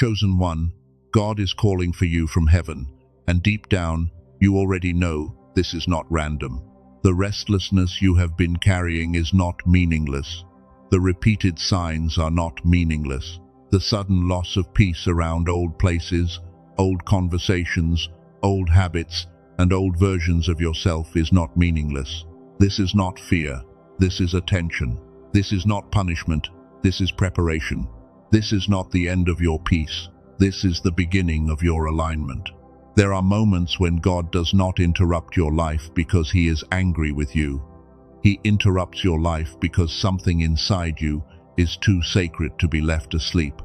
Chosen one, God is calling for you from heaven, and deep down, you already know this is not random. The restlessness you have been carrying is not meaningless. The repeated signs are not meaningless. The sudden loss of peace around old places, old conversations, old habits, and old versions of yourself is not meaningless. This is not fear. This is attention. This is not punishment. This is preparation. This is not the end of your peace. This is the beginning of your alignment. There are moments when God does not interrupt your life because He is angry with you. He interrupts your life because something inside you is too sacred to be left asleep.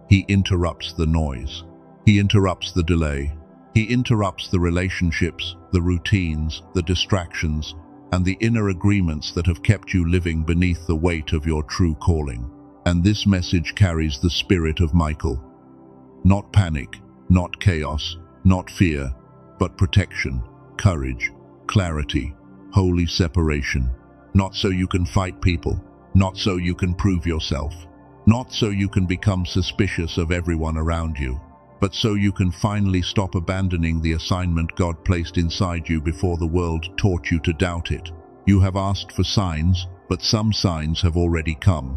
He interrupts the noise. He interrupts the delay. He interrupts the relationships, the routines, the distractions, and the inner agreements that have kept you living beneath the weight of your true calling. And this message carries the spirit of Michael. Not panic, not chaos, not fear, but protection, courage, clarity, holy separation. Not so you can fight people, not so you can prove yourself, not so you can become suspicious of everyone around you, but so you can finally stop abandoning the assignment God placed inside you before the world taught you to doubt it. You have asked for signs, but some signs have already come.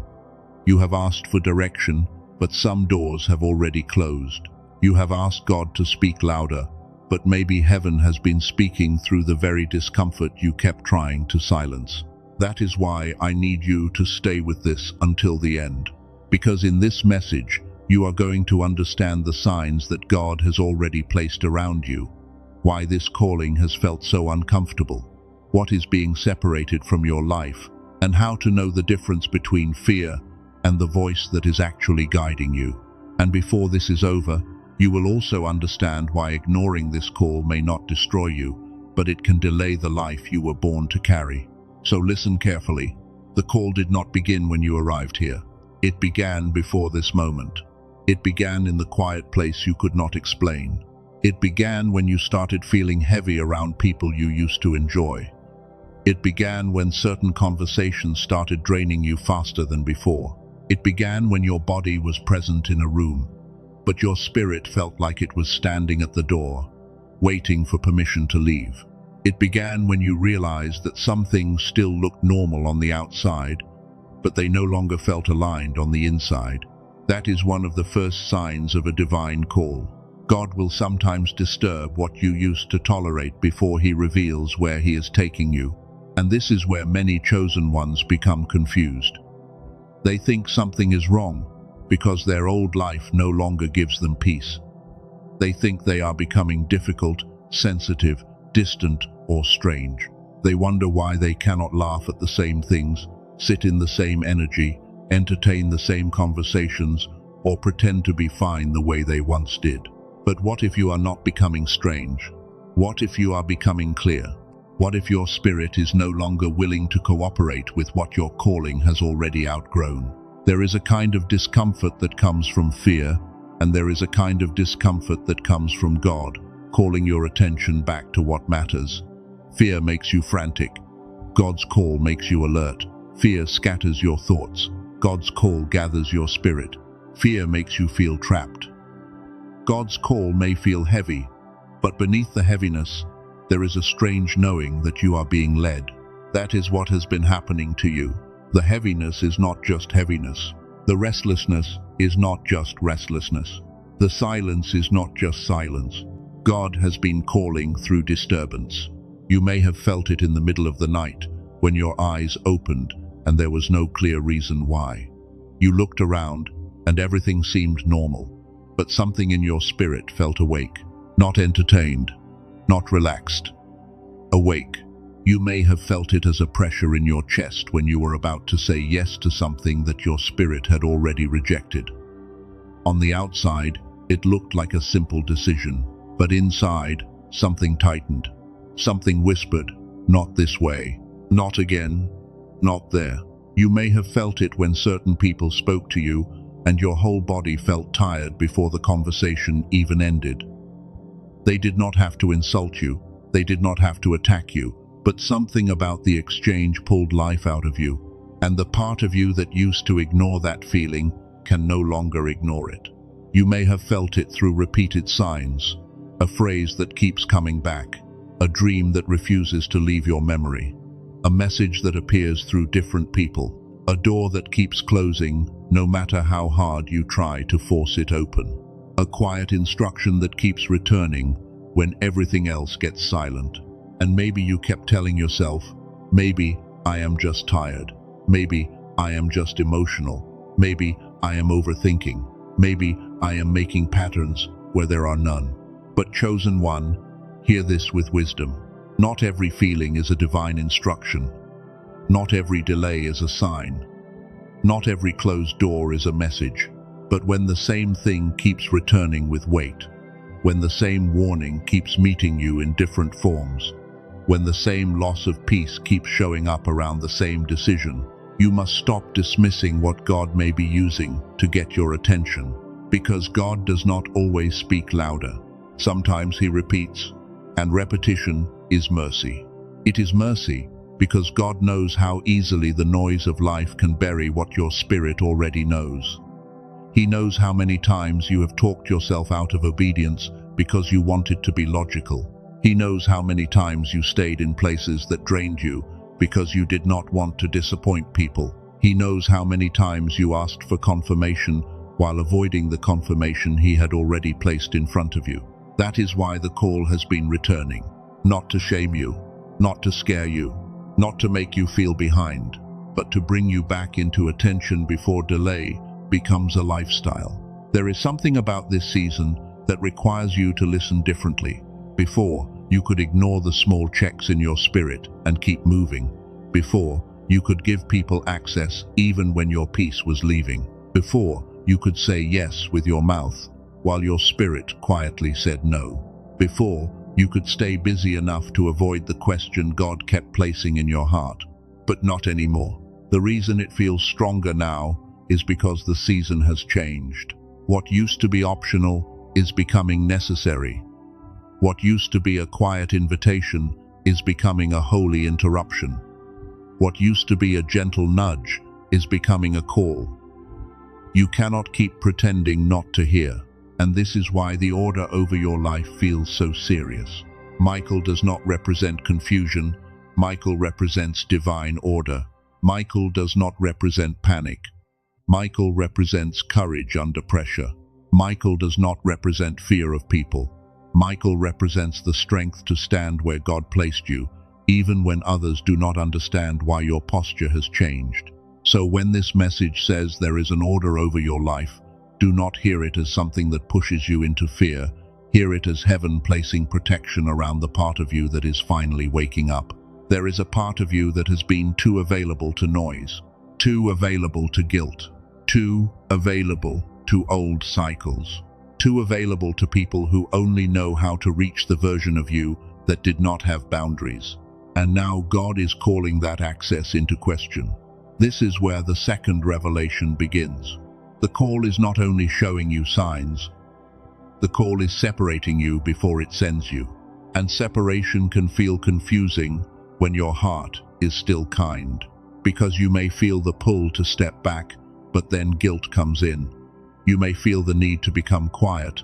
You have asked for direction, but some doors have already closed. You have asked God to speak louder, but maybe heaven has been speaking through the very discomfort you kept trying to silence. That is why I need you to stay with this until the end. Because in this message, you are going to understand the signs that God has already placed around you, why this calling has felt so uncomfortable, what is being separated from your life, and how to know the difference between fear and the voice that is actually guiding you. And before this is over, you will also understand why ignoring this call may not destroy you, but it can delay the life you were born to carry. So listen carefully. The call did not begin when you arrived here. It began before this moment. It began in the quiet place you could not explain. It began when you started feeling heavy around people you used to enjoy. It began when certain conversations started draining you faster than before. It began when your body was present in a room, but your spirit felt like it was standing at the door, waiting for permission to leave. It began when you realized that some things still looked normal on the outside, but they no longer felt aligned on the inside. That is one of the first signs of a divine call. God will sometimes disturb what you used to tolerate before He reveals where He is taking you. And this is where many chosen ones become confused. They think something is wrong because their old life no longer gives them peace. They think they are becoming difficult, sensitive, distant, or strange. They wonder why they cannot laugh at the same things, sit in the same energy, entertain the same conversations, or pretend to be fine the way they once did. But what if you are not becoming strange? What if you are becoming clear? What if your spirit is no longer willing to cooperate with what your calling has already outgrown? There is a kind of discomfort that comes from fear, and there is a kind of discomfort that comes from God, calling your attention back to what matters. Fear makes you frantic. God's call makes you alert. Fear scatters your thoughts. God's call gathers your spirit. Fear makes you feel trapped. God's call may feel heavy, but beneath the heaviness, there is a strange knowing that you are being led. That is what has been happening to you. The heaviness is not just heaviness. The restlessness is not just restlessness. The silence is not just silence. God has been calling through disturbance. You may have felt it in the middle of the night, when your eyes opened and there was no clear reason why. You looked around and everything seemed normal, but something in your spirit felt awake, not entertained, not relaxed. Awake. You may have felt it as a pressure in your chest when you were about to say yes to something that your spirit had already rejected. On the outside, it looked like a simple decision, but inside, something tightened. Something whispered, not this way, not again, not there. You may have felt it when certain people spoke to you, and your whole body felt tired before the conversation even ended. They did not have to insult you, they did not have to attack you, but something about the exchange pulled life out of you, and the part of you that used to ignore that feeling can no longer ignore it. You may have felt it through repeated signs, a phrase that keeps coming back, a dream that refuses to leave your memory, a message that appears through different people, a door that keeps closing no matter how hard you try to force it open, a quiet instruction that keeps returning when everything else gets silent. And maybe you kept telling yourself, maybe I am just tired, maybe I am just emotional, maybe I am overthinking, maybe I am making patterns where there are none. But chosen one, hear this with wisdom. Not every feeling is a divine instruction. Not every delay is a sign. Not every closed door is a message. But when the same thing keeps returning with weight, when the same warning keeps meeting you in different forms, when the same loss of peace keeps showing up around the same decision, you must stop dismissing what God may be using to get your attention, because God does not always speak louder. Sometimes he repeats, and repetition is mercy. It is mercy because God knows how easily the noise of life can bury what your spirit already knows. He knows how many times you have talked yourself out of obedience because you wanted to be logical. He knows how many times you stayed in places that drained you because you did not want to disappoint people. He knows how many times you asked for confirmation while avoiding the confirmation he had already placed in front of you. That is why the call has been returning. Not to shame you, not to scare you, not to make you feel behind, but to bring you back into attention before delay becomes a lifestyle. There is something about this season that requires you to listen differently. Before, you could ignore the small checks in your spirit and keep moving. Before, you could give people access even when your peace was leaving. Before, you could say yes with your mouth while your spirit quietly said no. Before, you could stay busy enough to avoid the question God kept placing in your heart. But not anymore. The reason it feels stronger now is because the season has changed. What used to be optional is becoming necessary. What used to be a quiet invitation is becoming a holy interruption. What used to be a gentle nudge is becoming a call. You cannot keep pretending not to hear, and this is why the order over your life feels so serious. Michael does not represent confusion. Michael represents divine order. Michael does not represent panic. Michael represents courage under pressure. Michael does not represent fear of people. Michael represents the strength to stand where God placed you, even when others do not understand why your posture has changed. So when this message says there is an order over your life, do not hear it as something that pushes you into fear. Hear it as heaven placing protection around the part of you that is finally waking up. There is a part of you that has been too available to noise, too available to guilt, too available to old cycles, too available to people who only know how to reach the version of you that did not have boundaries. And now God is calling that access into question. This is where the second revelation begins. The call is not only showing you signs, the call is separating you before it sends you. And separation can feel confusing when your heart is still kind, because you may feel the pull to step back, but then guilt comes in. You may feel the need to become quiet,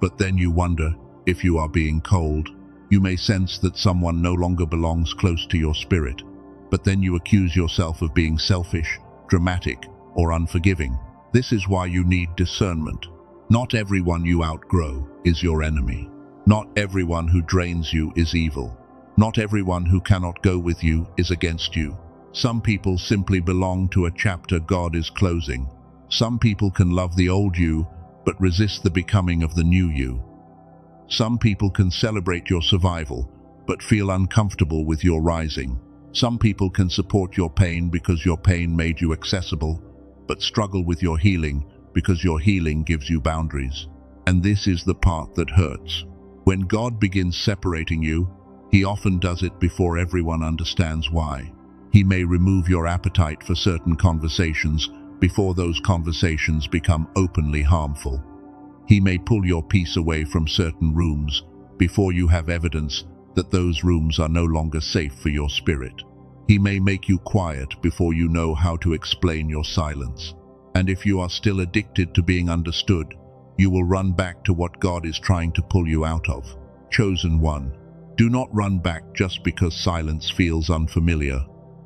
but then you wonder if you are being cold. You may sense that someone no longer belongs close to your spirit, but then you accuse yourself of being selfish, dramatic, or unforgiving. This is why you need discernment. Not everyone you outgrow is your enemy. Not everyone who drains you is evil. Not everyone who cannot go with you is against you. Some people simply belong to a chapter God is closing. Some people can love the old you, but resist the becoming of the new you. Some people can celebrate your survival, but feel uncomfortable with your rising. Some people can support your pain because your pain made you accessible, but struggle with your healing because your healing gives you boundaries. And this is the part that hurts. When God begins separating you, He often does it before everyone understands why. He may remove your appetite for certain conversations before those conversations become openly harmful. He may pull your peace away from certain rooms before you have evidence that those rooms are no longer safe for your spirit. He may make you quiet before you know how to explain your silence. And if you are still addicted to being understood, you will run back to what God is trying to pull you out of. Chosen one, do not run back just because silence feels unfamiliar.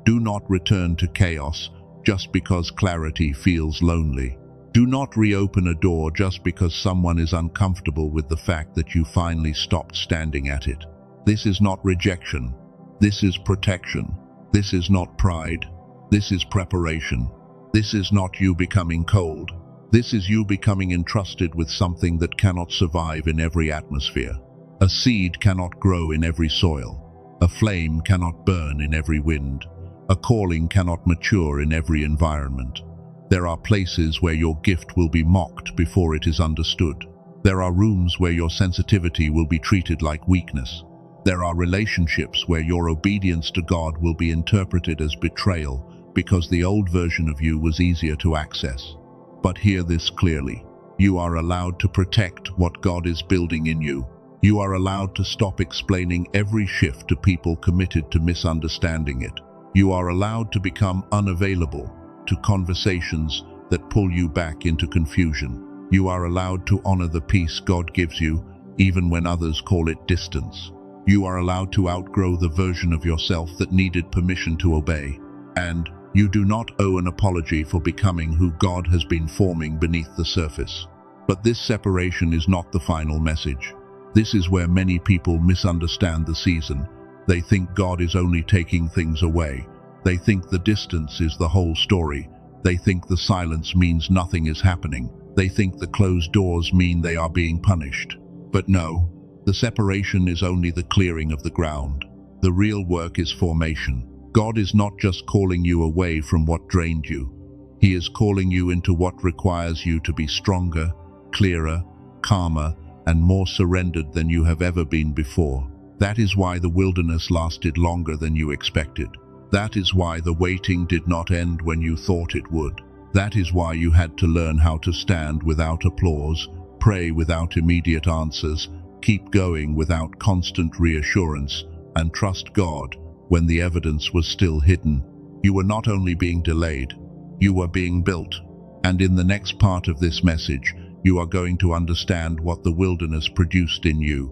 Do not return to chaos just because clarity feels lonely. Do not reopen a door just because someone is uncomfortable with the fact that you finally stopped standing at it. This is not rejection. This is protection. This is not pride. This is preparation. This is not you becoming cold. This is you becoming entrusted with something that cannot survive in every atmosphere. A seed cannot grow in every soil. A flame cannot burn in every wind. A calling cannot mature in every environment. There are places where your gift will be mocked before it is understood. There are rooms where your sensitivity will be treated like weakness. There are relationships where your obedience to God will be interpreted as betrayal because the old version of you was easier to access. But hear this clearly. You are allowed to protect what God is building in you. You are allowed to stop explaining every shift to people committed to misunderstanding it. You are allowed to become unavailable to conversations that pull you back into confusion. You are allowed to honor the peace God gives you, even when others call it distance. You are allowed to outgrow the version of yourself that needed permission to obey. And you do not owe an apology for becoming who God has been forming beneath the surface. But this separation is not the final message. This is where many people misunderstand the season. They think God is only taking things away. They think the distance is the whole story. They think the silence means nothing is happening. They think the closed doors mean they are being punished. But no, the separation is only the clearing of the ground. The real work is formation. God is not just calling you away from what drained you. He is calling you into what requires you to be stronger, clearer, calmer, and more surrendered than you have ever been before. That is why the wilderness lasted longer than you expected. That is why the waiting did not end when you thought it would. That is why you had to learn how to stand without applause, pray without immediate answers, keep going without constant reassurance, and trust God when the evidence was still hidden. You were not only being delayed, you were being built. And in the next part of this message, you are going to understand what the wilderness produced in you,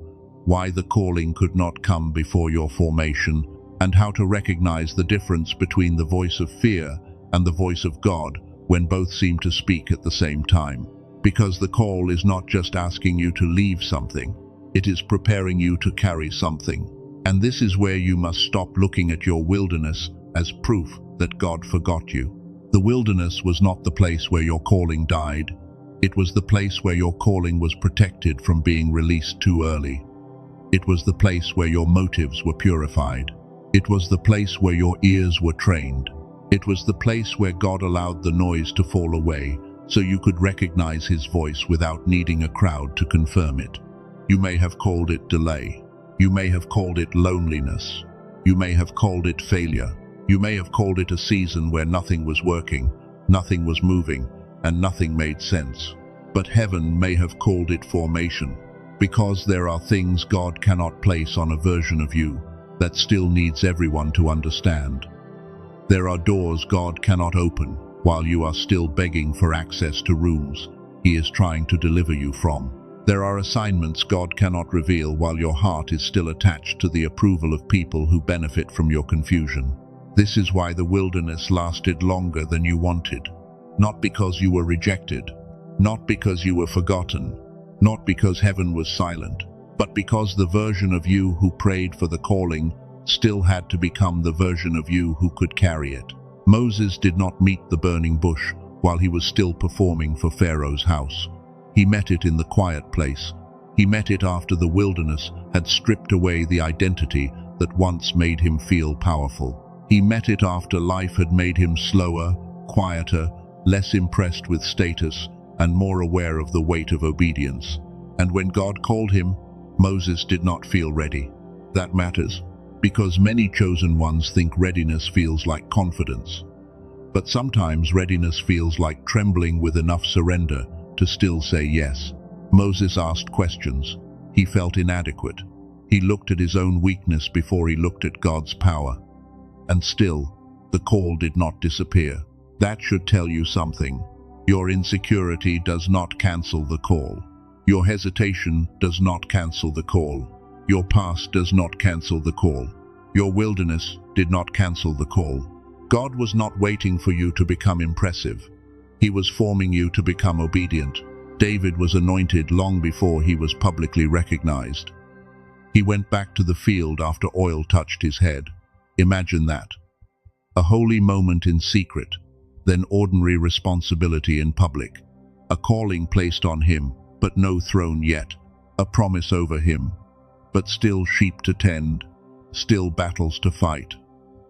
why the calling could not come before your formation, and how to recognize the difference between the voice of fear and the voice of God when both seem to speak at the same time. Because the call is not just asking you to leave something, it is preparing you to carry something. And this is where you must stop looking at your wilderness as proof that God forgot you. The wilderness was not the place where your calling died. It was the place where your calling was protected from being released too early. It was the place where your motives were purified. It was the place where your ears were trained. It was the place where God allowed the noise to fall away so you could recognize His voice without needing a crowd to confirm it. You may have called it delay. You may have called it loneliness. You may have called it failure. You may have called it a season where nothing was working, nothing was moving, and nothing made sense. But heaven may have called it formation, because there are things God cannot place on a version of you that still needs everyone to understand. There are doors God cannot open while you are still begging for access to rooms He is trying to deliver you from. There are assignments God cannot reveal while your heart is still attached to the approval of people who benefit from your confusion. This is why the wilderness lasted longer than you wanted. Not because you were rejected, not because you were forgotten, not because heaven was silent, but because the version of you who prayed for the calling still had to become the version of you who could carry it. Moses did not meet the burning bush while he was still performing for Pharaoh's house. He met it in the quiet place. He met it after the wilderness had stripped away the identity that once made him feel powerful. He met it after life had made him slower, quieter, less impressed with status, and more aware of the weight of obedience. And when God called him, Moses did not feel ready. That matters, because many chosen ones think readiness feels like confidence. But sometimes readiness feels like trembling with enough surrender to still say yes. Moses asked questions. He felt inadequate. He looked at his own weakness before he looked at God's power. And still, the call did not disappear. That should tell you something. Your insecurity does not cancel the call. Your hesitation does not cancel the call. Your past does not cancel the call. Your wilderness did not cancel the call. God was not waiting for you to become impressive. He was forming you to become obedient. David was anointed long before he was publicly recognized. He went back to the field after oil touched his head. Imagine that. A holy moment in secret, then ordinary responsibility in public. A calling placed on him, but no throne yet. A promise over him, but still sheep to tend, still battles to fight,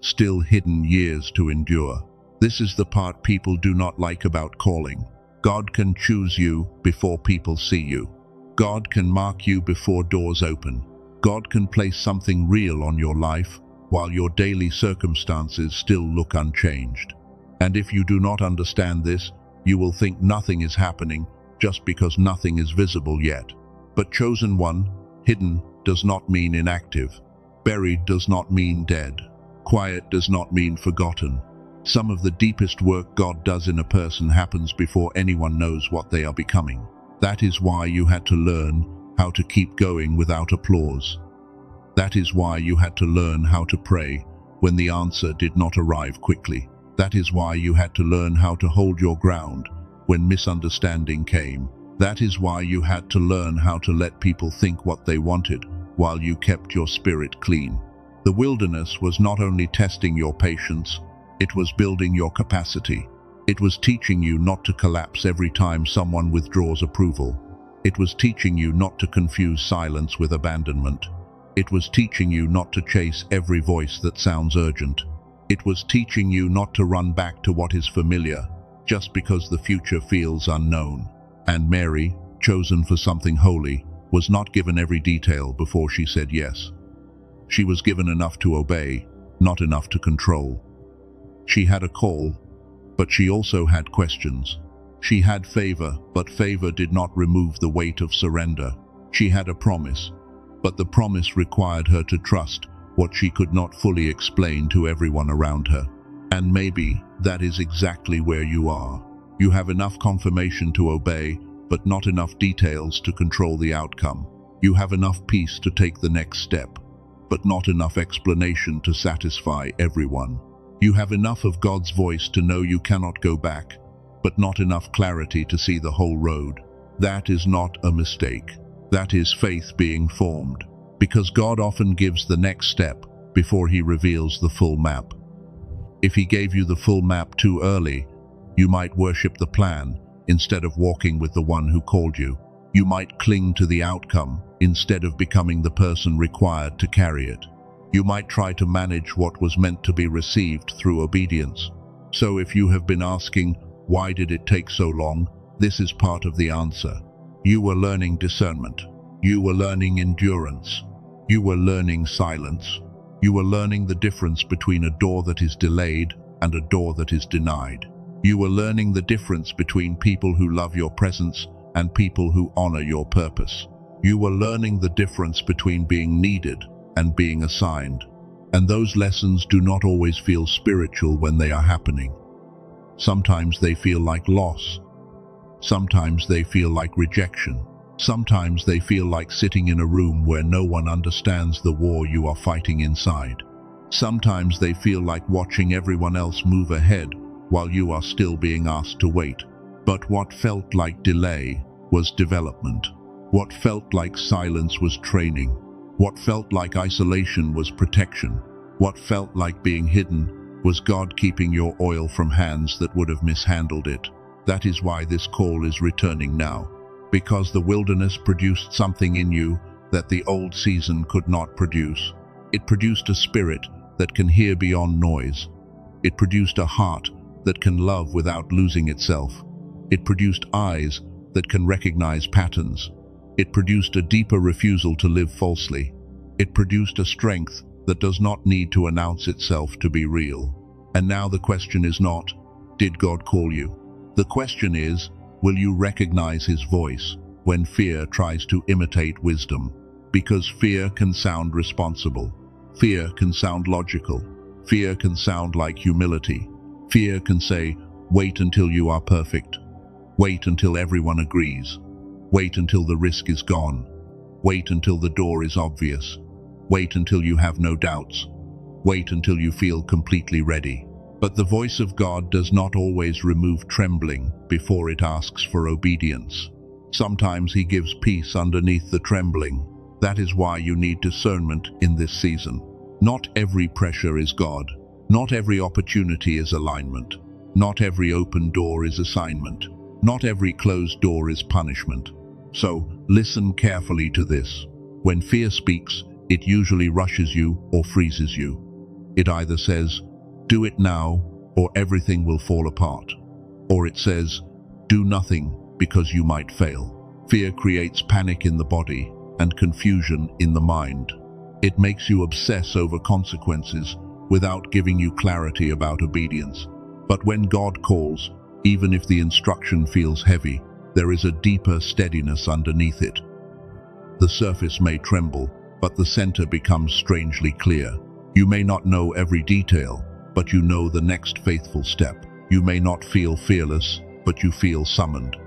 still hidden years to endure. This is the part people do not like about calling. God can choose you before people see you. God can mark you before doors open. God can place something real on your life while your daily circumstances still look unchanged. And if you do not understand this, you will think nothing is happening just because nothing is visible yet. But chosen one, hidden, does not mean inactive. Buried does not mean dead. Quiet does not mean forgotten. Some of the deepest work God does in a person happens before anyone knows what they are becoming. That is why you had to learn how to keep going without applause. That is why you had to learn how to pray when the answer did not arrive quickly. That is why you had to learn how to hold your ground when misunderstanding came. That is why you had to learn how to let people think what they wanted while you kept your spirit clean. The wilderness was not only testing your patience, it was building your capacity. It was teaching you not to collapse every time someone withdraws approval. It was teaching you not to confuse silence with abandonment. It was teaching you not to chase every voice that sounds urgent. It was teaching you not to run back to what is familiar, just because the future feels unknown. And Mary, chosen for something holy, was not given every detail before she said yes. She was given enough to obey, not enough to control. She had a call, but she also had questions. She had favor, but favor did not remove the weight of surrender. She had a promise, but the promise required her to trust what she could not fully explain to everyone around her. And maybe that is exactly where you are. You have enough confirmation to obey, but not enough details to control the outcome. You have enough peace to take the next step, but not enough explanation to satisfy everyone. You have enough of God's voice to know you cannot go back, but not enough clarity to see the whole road. That is not a mistake. That is faith being formed, because God often gives the next step before He reveals the full map. If He gave you the full map too early, you might worship the plan instead of walking with the one who called you. You might cling to the outcome instead of becoming the person required to carry it. You might try to manage what was meant to be received through obedience. So if you have been asking, why did it take so long? This is part of the answer. You were learning discernment. You were learning endurance. You were learning silence. You were learning the difference between a door that is delayed and a door that is denied. You were learning the difference between people who love your presence and people who honor your purpose. You were learning the difference between being needed and being assigned. And those lessons do not always feel spiritual when they are happening. Sometimes they feel like loss. Sometimes they feel like rejection. Sometimes they feel like sitting in a room where no one understands the war you are fighting inside. Sometimes they feel like watching everyone else move ahead while you are still being asked to wait. But what felt like delay was development. What felt like silence was training. What felt like isolation was protection. What felt like being hidden was God keeping your oil from hands that would have mishandled it. That is why this call is returning now. Because the wilderness produced something in you that the old season could not produce. It produced a spirit that can hear beyond noise. It produced a heart that can love without losing itself. It produced eyes that can recognize patterns. It produced a deeper refusal to live falsely. It produced a strength that does not need to announce itself to be real. And now the question is not, did God call you? The question is, will you recognize His voice when fear tries to imitate wisdom? Because fear can sound responsible. Fear can sound logical. Fear can sound like humility. Fear can say, wait until you are perfect. Wait until everyone agrees. Wait until the risk is gone. Wait until the door is obvious. Wait until you have no doubts. Wait until you feel completely ready. But the voice of God does not always remove trembling before it asks for obedience. Sometimes He gives peace underneath the trembling. That is why you need discernment in this season. Not every pressure is God. Not every opportunity is alignment. Not every open door is assignment. Not every closed door is punishment. So, listen carefully to this. When fear speaks, it usually rushes you or freezes you. It either says, "Do it now, or everything will fall apart." Or it says, "Do nothing because you might fail." Fear creates panic in the body and confusion in the mind. It makes you obsess over consequences without giving you clarity about obedience. But when God calls, even if the instruction feels heavy, there is a deeper steadiness underneath it. The surface may tremble, but the center becomes strangely clear. You may not know every detail, but you know the next faithful step. You may not feel fearless, but you feel summoned.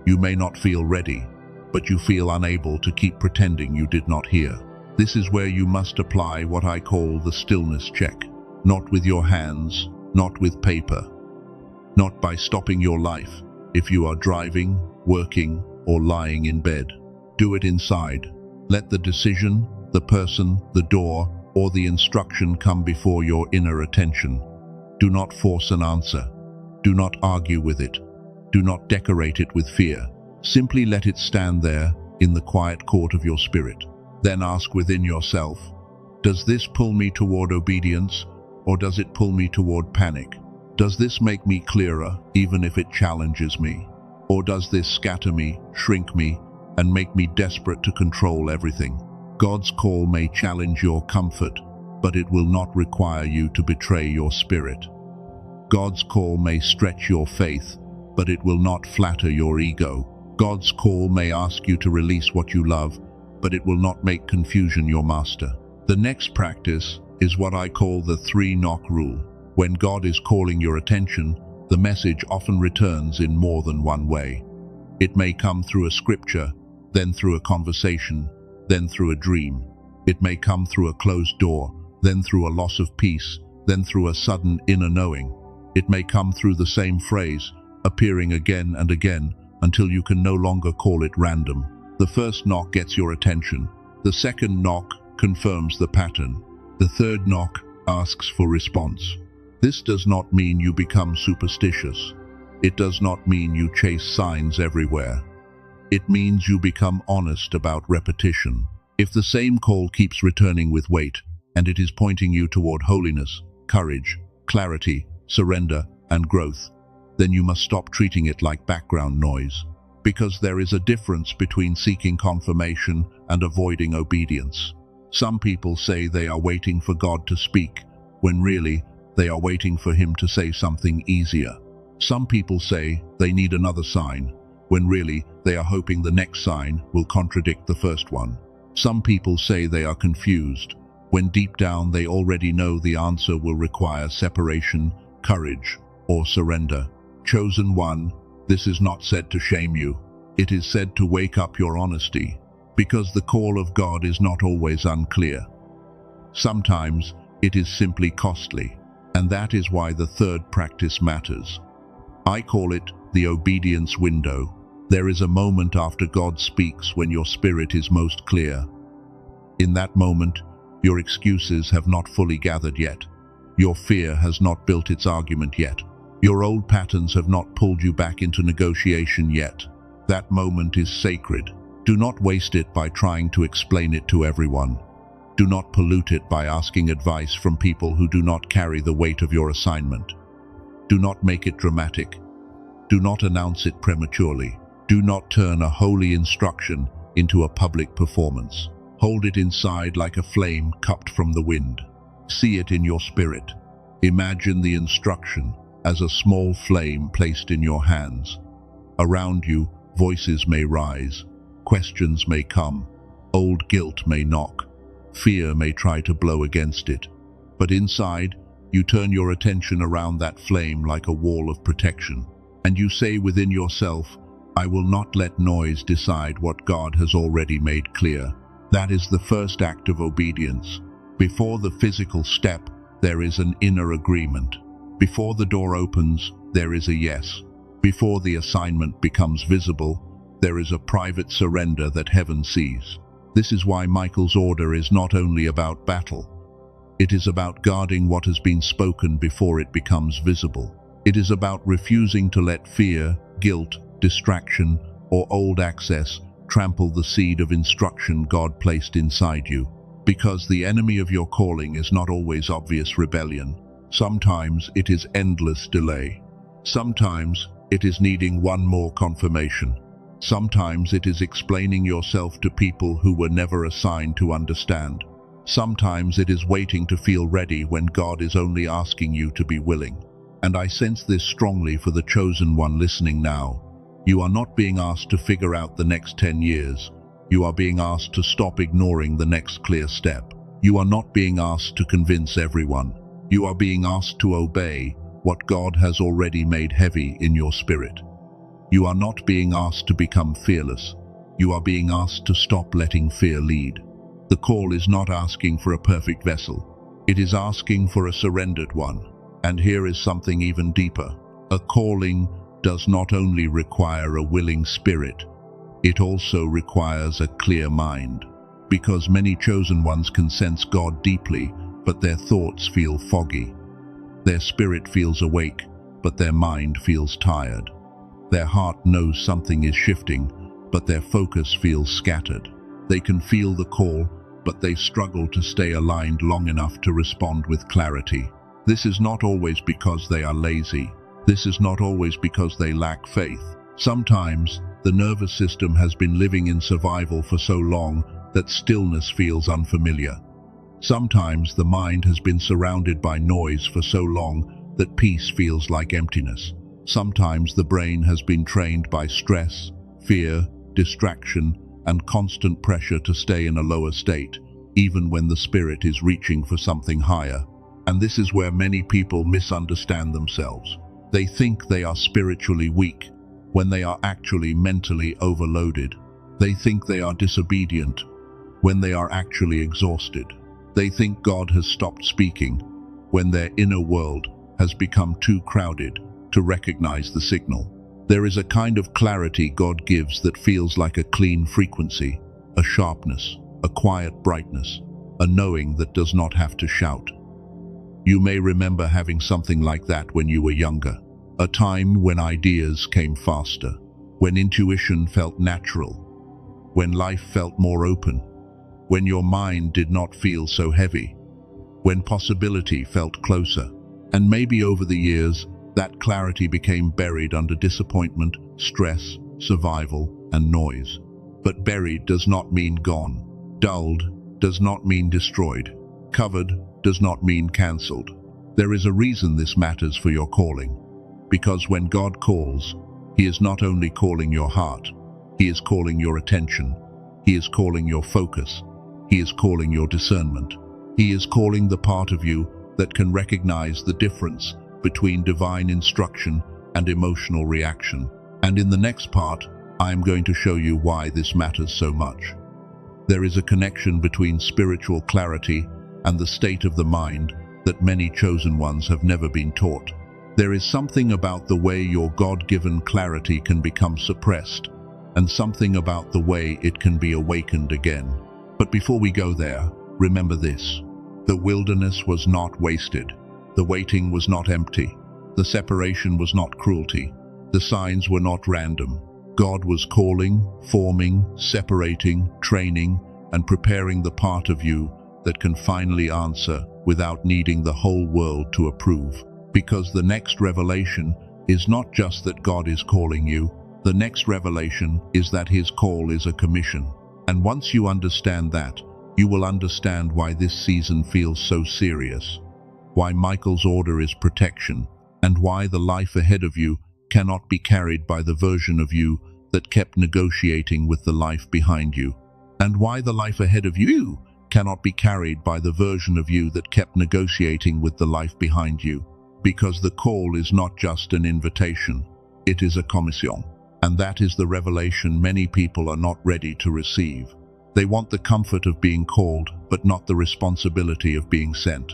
You may not feel ready, but you feel unable to keep pretending you did not hear. This is where you must apply what I call the stillness check. Not with your hands, not with paper, not by stopping your life. If you are driving, working, or lying in bed, do it inside. Let the decision, the person, the door, or the instruction come before your inner attention. Do not force an answer. Do not argue with it. Do not decorate it with fear. Simply let it stand there in the quiet court of your spirit. Then ask within yourself, does this pull me toward obedience, or does it pull me toward panic? Does this make me clearer, even if it challenges me? Or does this scatter me, shrink me, and make me desperate to control everything? God's call may challenge your comfort, but it will not require you to betray your spirit. God's call may stretch your faith, but it will not flatter your ego. God's call may ask you to release what you love, but it will not make confusion your master. The next practice is what I call the 3-knock rule. When God is calling your attention, the message often returns in more than one way. It may come through a scripture, then through a conversation, then through a dream. It may come through a closed door, then through a loss of peace, then through a sudden inner knowing. It may come through the same phrase, appearing again and again, until you can no longer call it random. The first knock gets your attention. The second knock confirms the pattern. The third knock asks for response. This does not mean you become superstitious. It does not mean you chase signs everywhere. It means you become honest about repetition. If the same call keeps returning with weight, and it is pointing you toward holiness, courage, clarity, surrender, and growth, then you must stop treating it like background noise. Because there is a difference between seeking confirmation and avoiding obedience. Some people say they are waiting for God to speak, when really, they are waiting for Him to say something easier. Some people say they need another sign, when really, they are hoping the next sign will contradict the first one. Some people say they are confused, when deep down they already know the answer will require separation, courage, or surrender. Chosen one, this is not said to shame you. It is said to wake up your honesty, because the call of God is not always unclear. Sometimes it is simply costly, and that is why the third practice matters. I call it the obedience window. There is a moment after God speaks when your spirit is most clear. In that moment, your excuses have not fully gathered yet. Your fear has not built its argument yet. Your old patterns have not pulled you back into negotiation yet. That moment is sacred. Do not waste it by trying to explain it to everyone. Do not pollute it by asking advice from people who do not carry the weight of your assignment. Do not make it dramatic. Do not announce it prematurely. Do not turn a holy instruction into a public performance. Hold it inside like a flame cupped from the wind. See it in your spirit. Imagine the instruction as a small flame placed in your hands. Around you, voices may rise, questions may come, old guilt may knock, fear may try to blow against it. But inside, you turn your attention around that flame like a wall of protection, and you say within yourself, I will not let noise decide what God has already made clear. That is the first act of obedience. Before the physical step, there is an inner agreement. Before the door opens, there is a yes. Before the assignment becomes visible, there is a private surrender that heaven sees. This is why Michael's order is not only about battle. It is about guarding what has been spoken before it becomes visible. It is about refusing to let fear, guilt, distraction, or old access trample the seed of instruction God placed inside you. Because the enemy of your calling is not always obvious rebellion. Sometimes it is endless delay. Sometimes it is needing one more confirmation. Sometimes it is explaining yourself to people who were never assigned to understand. Sometimes it is waiting to feel ready when God is only asking you to be willing. And I sense this strongly for the chosen one listening now. You are not being asked to figure out the next 10 years. You are being asked to stop ignoring the next clear step. You are not being asked to convince everyone. You are being asked to obey what God has already made heavy in your spirit. You are not being asked to become fearless. You are being asked to stop letting fear lead. The call is not asking for a perfect vessel. It is asking for a surrendered one. And here is something even deeper. A calling does not only require a willing spirit, it also requires a clear mind. Because many chosen ones can sense God deeply, but their thoughts feel foggy. Their spirit feels awake, but their mind feels tired. Their heart knows something is shifting, but their focus feels scattered. They can feel the call, but they struggle to stay aligned long enough to respond with clarity. This is not always because they are lazy. This is not always because they lack faith. Sometimes, the nervous system has been living in survival for so long that stillness feels unfamiliar. Sometimes the mind has been surrounded by noise for so long that peace feels like emptiness. Sometimes the brain has been trained by stress, fear, distraction, and constant pressure to stay in a lower state, even when the spirit is reaching for something higher. And this is where many people misunderstand themselves. They think they are spiritually weak, when they are actually mentally overloaded. They think they are disobedient, when they are actually exhausted. They think God has stopped speaking, when their inner world has become too crowded to recognize the signal. There is a kind of clarity God gives that feels like a clean frequency, a sharpness, a quiet brightness, a knowing that does not have to shout. You may remember having something like that when you were younger, a time when ideas came faster, when intuition felt natural, when life felt more open, when your mind did not feel so heavy, when possibility felt closer. And maybe over the years, that clarity became buried under disappointment, stress, survival, and noise. But buried does not mean gone. Dulled does not mean destroyed. Covered does not mean cancelled. There is a reason this matters for your calling. Because when God calls, He is not only calling your heart, He is calling your attention. He is calling your focus. He is calling your discernment. He is calling the part of you that can recognize the difference between divine instruction and emotional reaction. And in the next part, I am going to show you why this matters so much. There is a connection between spiritual clarity and the state of the mind that many chosen ones have never been taught. There is something about the way your God-given clarity can become suppressed, and something about the way it can be awakened again. But before we go there, remember this. The wilderness was not wasted. The waiting was not empty. The separation was not cruelty. The signs were not random. God was calling, forming, separating, training, and preparing the part of you that can finally answer without needing the whole world to approve. Because the next revelation is not just that God is calling you. The next revelation is that His call is a commission. And once you understand that, you will understand why this season feels so serious, why Michael's order is protection, and why the life ahead of you cannot be carried by the version of you that kept negotiating with the life behind you, and why the life ahead of you cannot be carried by the version of you that kept negotiating with the life behind you. Because the call is not just an invitation, it is a commission. And that is the revelation many people are not ready to receive. They want the comfort of being called, but not the responsibility of being sent.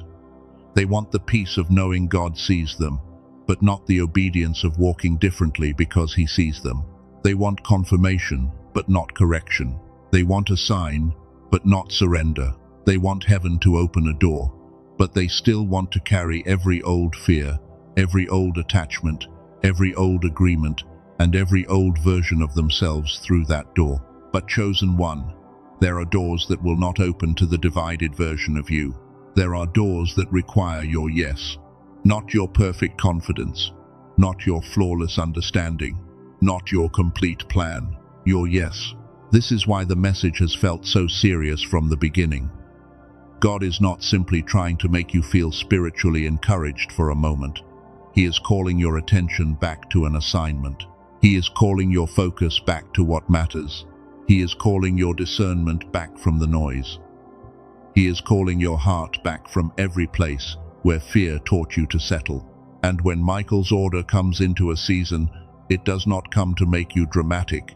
They want the peace of knowing God sees them, but not the obedience of walking differently because He sees them. They want confirmation, but not correction. They want a sign, but not surrender. They want heaven to open a door, but they still want to carry every old fear, every old attachment, every old agreement, and every old version of themselves through that door. But chosen one, there are doors that will not open to the divided version of you. There are doors that require your yes, not your perfect confidence, not your flawless understanding, not your complete plan, your yes. This is why the message has felt so serious from the beginning. God is not simply trying to make you feel spiritually encouraged for a moment. He is calling your attention back to an assignment. He is calling your focus back to what matters. He is calling your discernment back from the noise. He is calling your heart back from every place where fear taught you to settle. And when Michael's order comes into a season, it does not come to make you dramatic.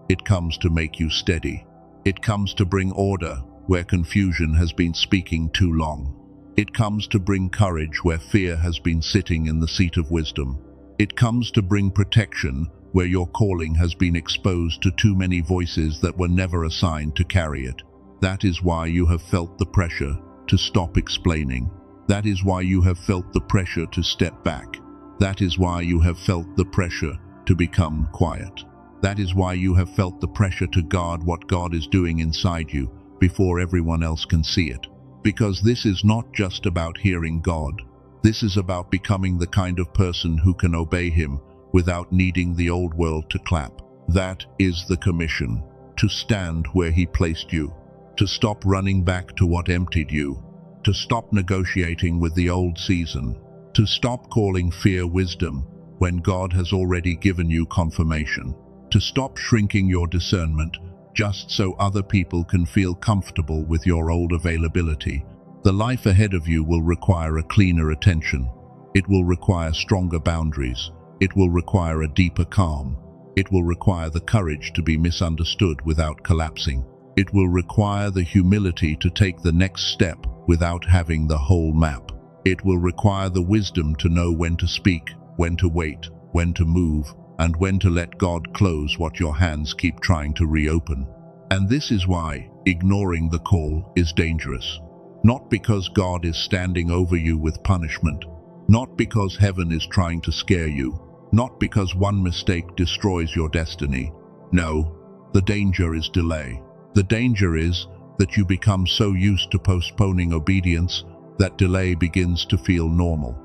It comes to make you steady. It comes to bring order where confusion has been speaking too long. It comes to bring courage where fear has been sitting in the seat of wisdom. It comes to bring protection where your calling has been exposed to too many voices that were never assigned to carry it. That is why you have felt the pressure to stop explaining. That is why you have felt the pressure to step back. That is why you have felt the pressure to become quiet. That is why you have felt the pressure to guard what God is doing inside you before everyone else can see it. Because this is not just about hearing God. This is about becoming the kind of person who can obey Him without needing the old world to clap. That is the commission, to stand where He placed you, to stop running back to what emptied you, to stop negotiating with the old season, to stop calling fear wisdom when God has already given you confirmation, to stop shrinking your discernment just so other people can feel comfortable with your old availability. The life ahead of you will require a cleaner attention. It will require stronger boundaries. It will require a deeper calm. It will require the courage to be misunderstood without collapsing. It will require the humility to take the next step without having the whole map. It will require the wisdom to know when to speak, when to wait, when to move, and when to let God close what your hands keep trying to reopen. And this is why ignoring the call is dangerous. Not because God is standing over you with punishment, not because heaven is trying to scare you, not because one mistake destroys your destiny. No, the danger is delay. The danger is that you become so used to postponing obedience that delay begins to feel normal.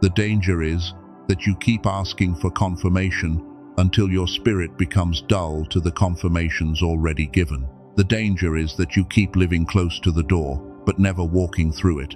The danger is that you keep asking for confirmation until your spirit becomes dull to the confirmations already given. The danger is that you keep living close to the door, but never walking through it.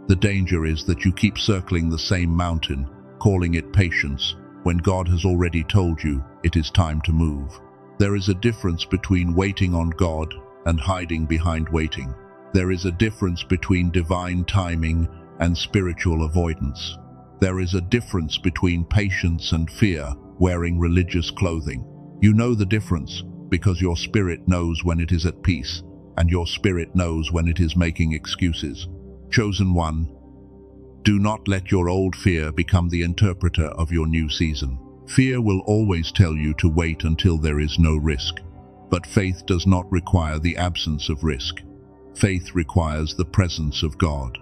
The danger is that you keep circling the same mountain, calling it patience, when God has already told you it is time to move. There is a difference between waiting on God and hiding behind waiting. There is a difference between divine timing and spiritual avoidance. There is a difference between patience and fear wearing religious clothing. You know the difference because your spirit knows when it is at peace, and your spirit knows when it is making excuses. Chosen one, do not let your old fear become the interpreter of your new season. Fear will always tell you to wait until there is no risk, but faith does not require the absence of risk. Faith requires the presence of God.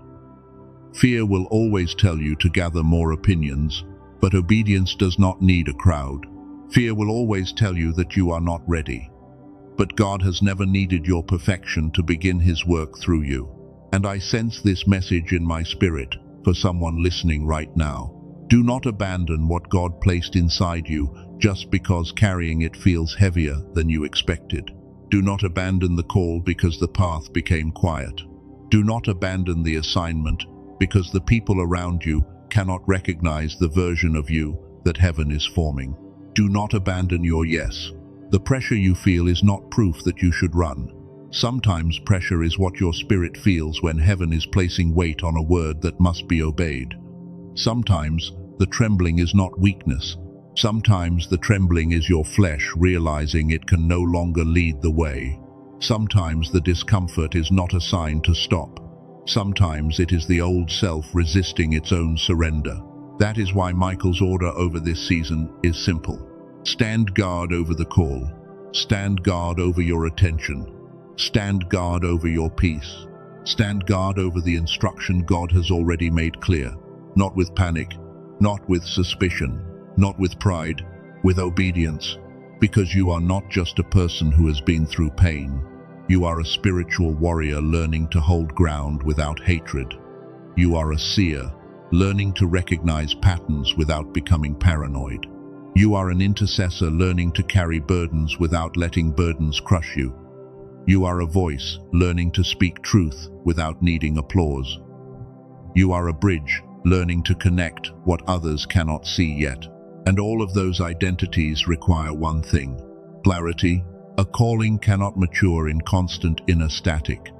Fear will always tell you to gather more opinions, but obedience does not need a crowd. Fear will always tell you that you are not ready, but God has never needed your perfection to begin His work through you. And I sense this message in my spirit for someone listening right now. Do not abandon what God placed inside you just because carrying it feels heavier than you expected. Do not abandon the call because the path became quiet. Do not abandon the assignment because the people around you cannot recognize the version of you that heaven is forming. Do not abandon your yes. The pressure you feel is not proof that you should run. Sometimes pressure is what your spirit feels when heaven is placing weight on a word that must be obeyed. Sometimes the trembling is not weakness, Sometimes the trembling is your flesh realizing it can no longer lead the way. Sometimes the discomfort is not a sign to stop. Sometimes it is the old self resisting its own surrender. That is why Michael's order over this season is simple. Stand guard over the call. Stand guard over your attention. Stand guard over your peace. Stand guard over the instruction God has already made clear. Not with panic, not with suspicion, not with pride, with obedience. Because you are not just a person who has been through pain. You are a spiritual warrior learning to hold ground without hatred. You are a seer, learning to recognize patterns without becoming paranoid. You are an intercessor learning to carry burdens without letting burdens crush you. You are a voice learning to speak truth without needing applause. You are a bridge learning to connect what others cannot see yet. And all of those identities require one thing: clarity. A calling cannot mature in constant inner static.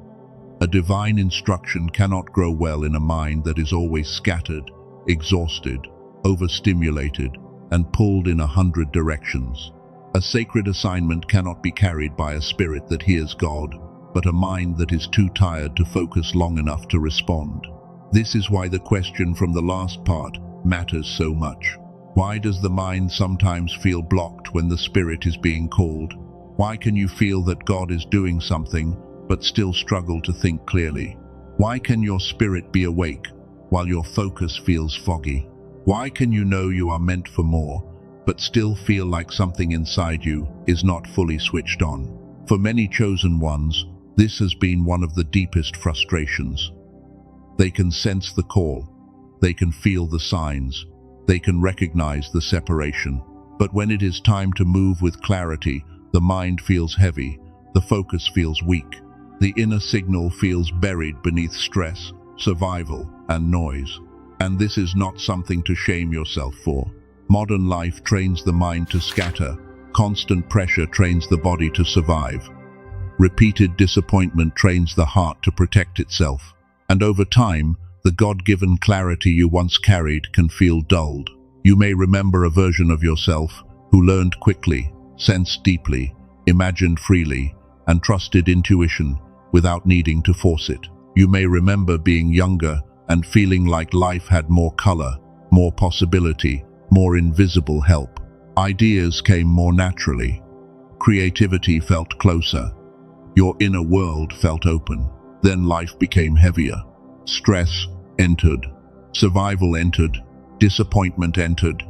A divine instruction cannot grow well in a mind that is always scattered, exhausted, overstimulated, and pulled in 100 directions. A sacred assignment cannot be carried by a spirit that hears God, but a mind that is too tired to focus long enough to respond. This is why the question from the last part matters so much. Why does the mind sometimes feel blocked when the spirit is being called? Why can you feel that God is doing something, but still struggle to think clearly? Why can your spirit be awake, while your focus feels foggy? Why can you know you are meant for more, but still feel like something inside you is not fully switched on? For many chosen ones, this has been one of the deepest frustrations. They can sense the call, they can feel the signs, they can recognize the separation. But when it is time to move with clarity, the mind feels heavy, the focus feels weak, the inner signal feels buried beneath stress, survival, and noise. And this is not something to shame yourself for. Modern life trains the mind to scatter. Constant pressure trains the body to survive. Repeated disappointment trains the heart to protect itself. And over time, the God-given clarity you once carried can feel dulled. You may remember a version of yourself who learned quickly, sensed deeply, imagined freely, and trusted intuition without needing to force it. You may remember being younger and feeling like life had more color, more possibility, more invisible help. Ideas came more naturally. Creativity felt closer. Your inner world felt open. Then life became heavier. Stress entered. Survival entered. Disappointment entered.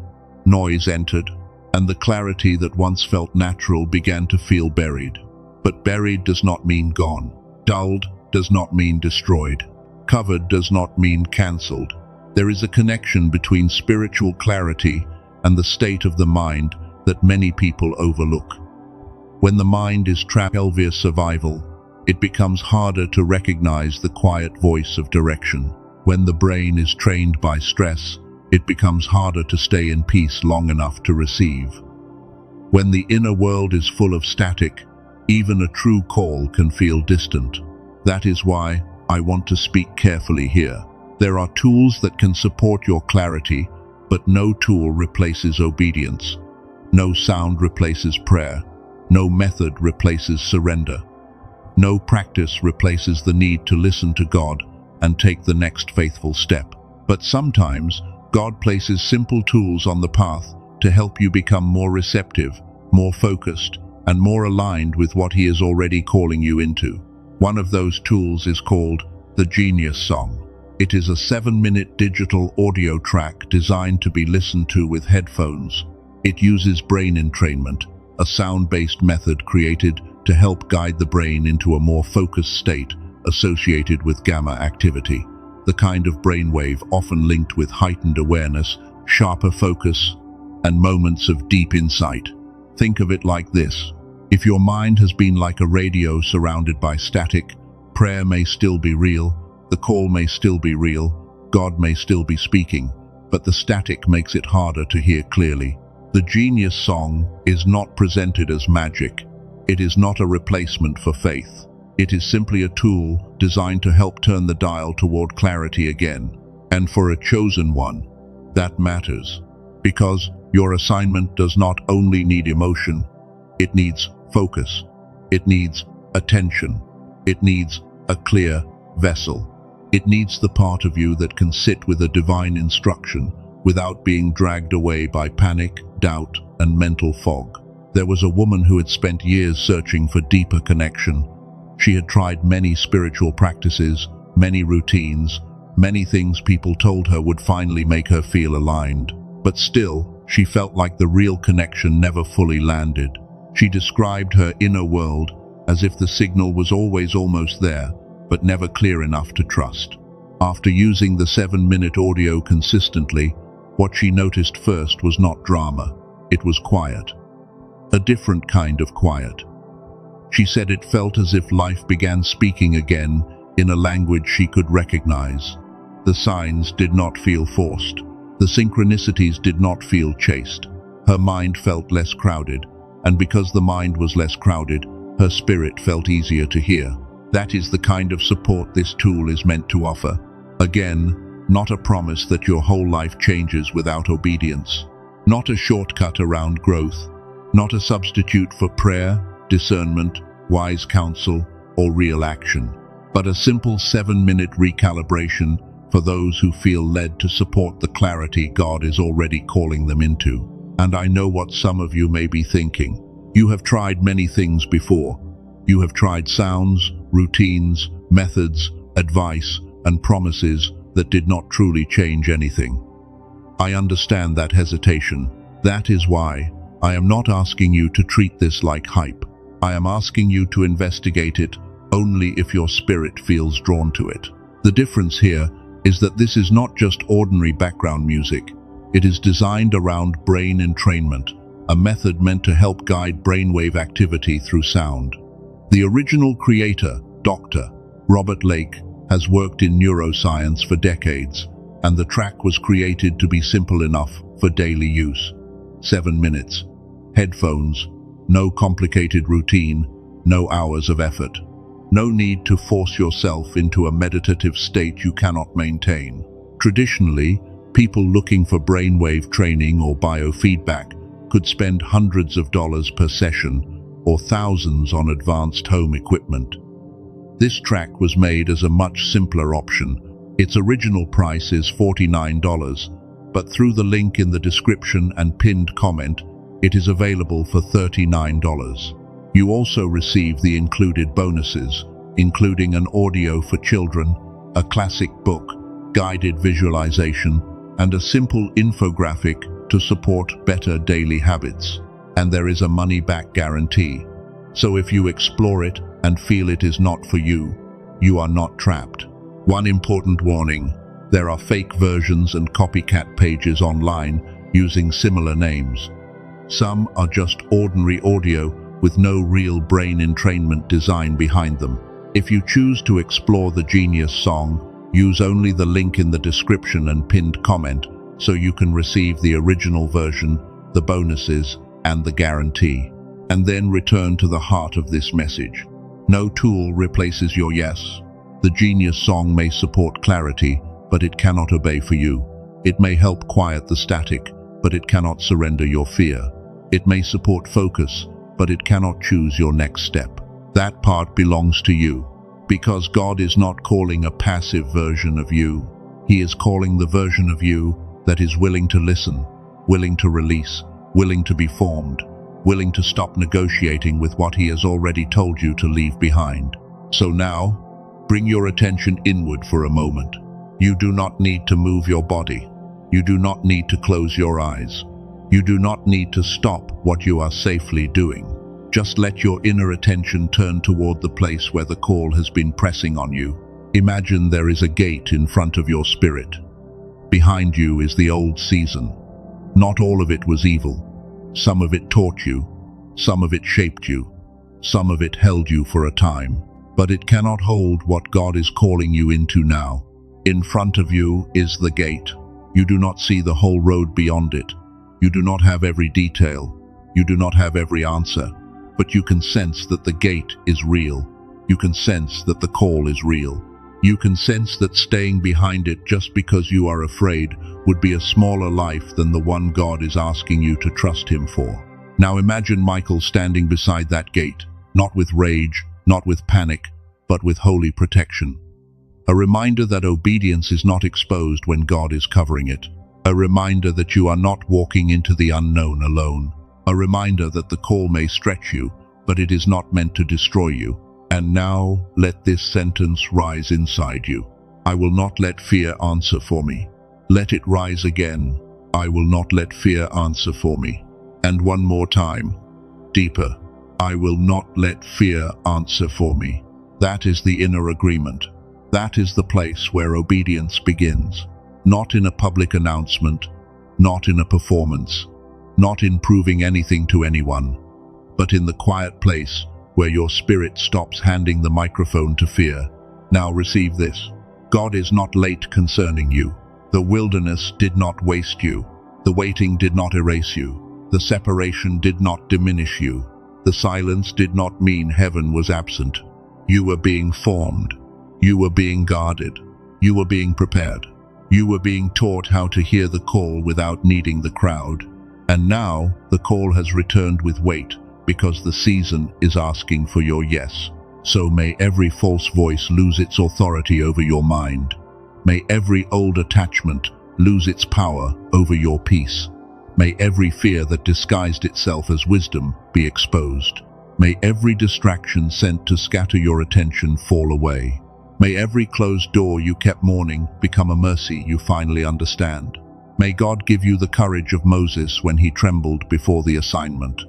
Noise entered. And the clarity that once felt natural began to feel buried. But buried does not mean gone. Dulled does not mean destroyed. Covered does not mean cancelled. There is a connection between spiritual clarity and the state of the mind that many people overlook. When the mind is trapped in elvious survival, it becomes harder to recognize the quiet voice of direction. When the brain is trained by stress, it becomes harder to stay in peace long enough to receive. When the inner world is full of static, even a true call can feel distant. That is why I want to speak carefully here. There are tools that can support your clarity, but no tool replaces obedience. No sound replaces prayer. No method replaces surrender. No practice replaces the need to listen to God and take the next faithful step. But sometimes, God places simple tools on the path to help you become more receptive, more focused, and more aligned with what He is already calling you into. One of those tools is called the Genius Song. It is a 7-minute digital audio track designed to be listened to with headphones. It uses brain entrainment, a sound-based method created to help guide the brain into a more focused state associated with gamma activity, the kind of brainwave often linked with heightened awareness, sharper focus, and moments of deep insight. Think of it like this. If your mind has been like a radio surrounded by static, prayer may still be real, the call may still be real, God may still be speaking, but the static makes it harder to hear clearly. The Genius Song is not presented as magic. It is not a replacement for faith. It is simply a tool designed to help turn the dial toward clarity again. And for a chosen one, that matters. Because Your assignment does not only need emotion, it needs focus. It needs attention. It needs a clear vessel. It needs the part of you that can sit with a divine instruction without being dragged away by panic, doubt, and mental fog. There was a woman who had spent years searching for deeper connection. She had tried many spiritual practices, many routines, many things people told her would finally make her feel aligned. But still, she felt like the real connection never fully landed. She described her inner world as if the signal was always almost there, but never clear enough to trust. After using the 7-minute audio consistently, what she noticed first was not drama. It was quiet. A different kind of quiet. She said it felt as if life began speaking again in a language she could recognize. The signs did not feel forced. The synchronicities did not feel chased. Her mind felt less crowded, and because the mind was less crowded, her spirit felt easier to hear. That is the kind of support this tool is meant to offer. Again, not a promise that your whole life changes without obedience. Not a shortcut around growth. Not a substitute for prayer, discernment, wise counsel, or real action. But a simple 7-minute recalibration for those who feel led to support the clarity God is already calling them into. And I know what some of you may be thinking. You have tried many things before. You have tried sounds, routines, methods, advice, and promises that did not truly change anything. I understand that hesitation. That is why I am not asking you to treat this like hype. I am asking you to investigate it only if your spirit feels drawn to it. The difference here is that this is not just ordinary background music. It is designed around brain entrainment, a method meant to help guide brainwave activity through sound. The original creator, Dr. Robert Lake, has worked in neuroscience for decades, and the track was created to be simple enough for daily use. 7 minutes. Headphones. No complicated routine. No hours of effort. No need to force yourself into a meditative state you cannot maintain. Traditionally, people looking for brainwave training or biofeedback could spend hundreds of dollars per session or thousands on advanced home equipment. This track was made as a much simpler option. Its original price is $49, but through the link in the description and pinned comment, it is available for $39. You also receive the included bonuses, including an audio for children, a classic book, guided visualization, and a simple infographic to support better daily habits. And there is a money-back guarantee. So if you explore it and feel it is not for you, you are not trapped. One important warning: there are fake versions and copycat pages online using similar names. Some are just ordinary audio with no real brain entrainment design behind them. If you choose to explore the Genius song, use only the link in the description and pinned comment so you can receive the original version, the bonuses, and the guarantee. And then return to the heart of this message. No tool replaces your yes. The Genius song may support clarity, but it cannot obey for you. It may help quiet the static, but it cannot surrender your fear. It may support focus, but it cannot choose your next step. That part belongs to you, because God is not calling a passive version of you. He is calling the version of you that is willing to listen, willing to release, willing to be formed, willing to stop negotiating with what He has already told you to leave behind. So now, bring your attention inward for a moment. You do not need to move your body. You do not need to close your eyes. You do not need to stop what you are safely doing. Just let your inner attention turn toward the place where the call has been pressing on you. Imagine there is a gate in front of your spirit. Behind you is the old season. Not all of it was evil. Some of it taught you. Some of it shaped you. Some of it held you for a time. But it cannot hold what God is calling you into now. In front of you is the gate. You do not see the whole road beyond it. You do not have every detail. You do not have every answer. But you can sense that the gate is real. You can sense that the call is real. You can sense that staying behind it just because you are afraid would be a smaller life than the one God is asking you to trust Him for. Now imagine Michael standing beside that gate, not with rage, not with panic, but with holy protection. A reminder that obedience is not exposed when God is covering it. A reminder that you are not walking into the unknown alone. A reminder that the call may stretch you, but it is not meant to destroy you. And now, let this sentence rise inside you. I will not let fear answer for me. Let it rise again. I will not let fear answer for me. And one more time, deeper. I will not let fear answer for me. That is the inner agreement. That is the place where obedience begins. Not in a public announcement, not in a performance, not in proving anything to anyone, but in the quiet place where your spirit stops handing the microphone to fear. Now receive this. God is not late concerning you. The wilderness did not waste you. The waiting did not erase you. The separation did not diminish you. The silence did not mean heaven was absent. You were being formed. You were being guarded. You were being prepared. You were being taught how to hear the call without needing the crowd. And now the call has returned with weight, because the season is asking for your yes. So may every false voice lose its authority over your mind. May every old attachment lose its power over your peace. May every fear that disguised itself as wisdom be exposed. May every distraction sent to scatter your attention fall away. May every closed door you kept mourning become a mercy you finally understand. May God give you the courage of Moses when he trembled before the assignment.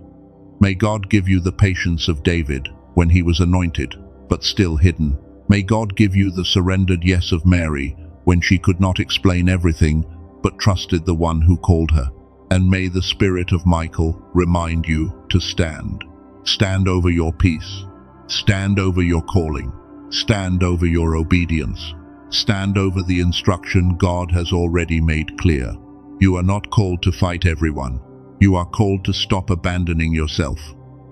May God give you the patience of David when he was anointed, but still hidden. May God give you the surrendered yes of Mary when she could not explain everything, but trusted the one who called her. And may the Spirit of Michael remind you to stand. Stand over your peace. Stand over your calling. Stand over your obedience. Stand over the instruction God has already made clear. You are not called to fight everyone. You are called to stop abandoning yourself.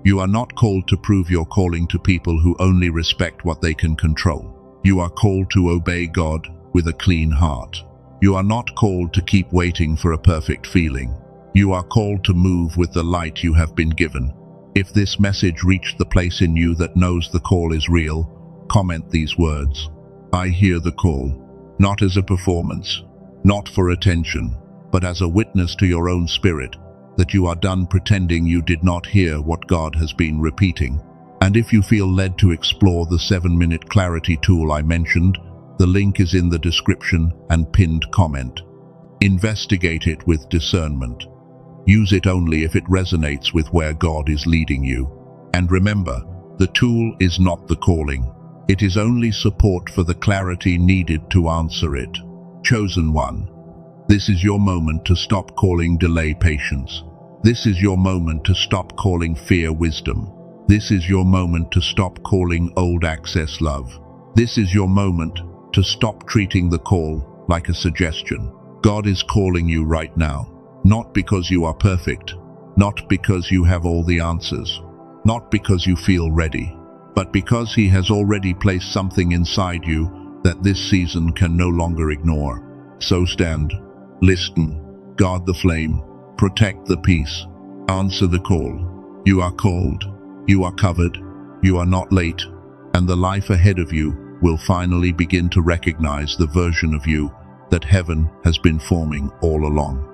You are not called to prove your calling to people who only respect what they can control. You are called to obey God with a clean heart. You are not called to keep waiting for a perfect feeling. You are called to move with the light you have been given. If this message reached the place in you that knows the call is real, comment these words. I hear the call, not as a performance, not for attention, but as a witness to your own spirit, that you are done pretending you did not hear what God has been repeating. And if you feel led to explore the 7-minute clarity tool I mentioned, the link is in the description and pinned comment. Investigate it with discernment. Use it only if it resonates with where God is leading you. And remember, the tool is not the calling. It is only support for the clarity needed to answer it. Chosen one. This is your moment to stop calling delay patience. This is your moment to stop calling fear wisdom. This is your moment to stop calling old access love. This is your moment to stop treating the call like a suggestion. God is calling you right now, not because you are perfect, not because you have all the answers, not because you feel ready, but because He has already placed something inside you that this season can no longer ignore. So stand, listen, guard the flame, protect the peace, answer the call. You are called, you are covered, you are not late, and the life ahead of you will finally begin to recognize the version of you that heaven has been forming all along.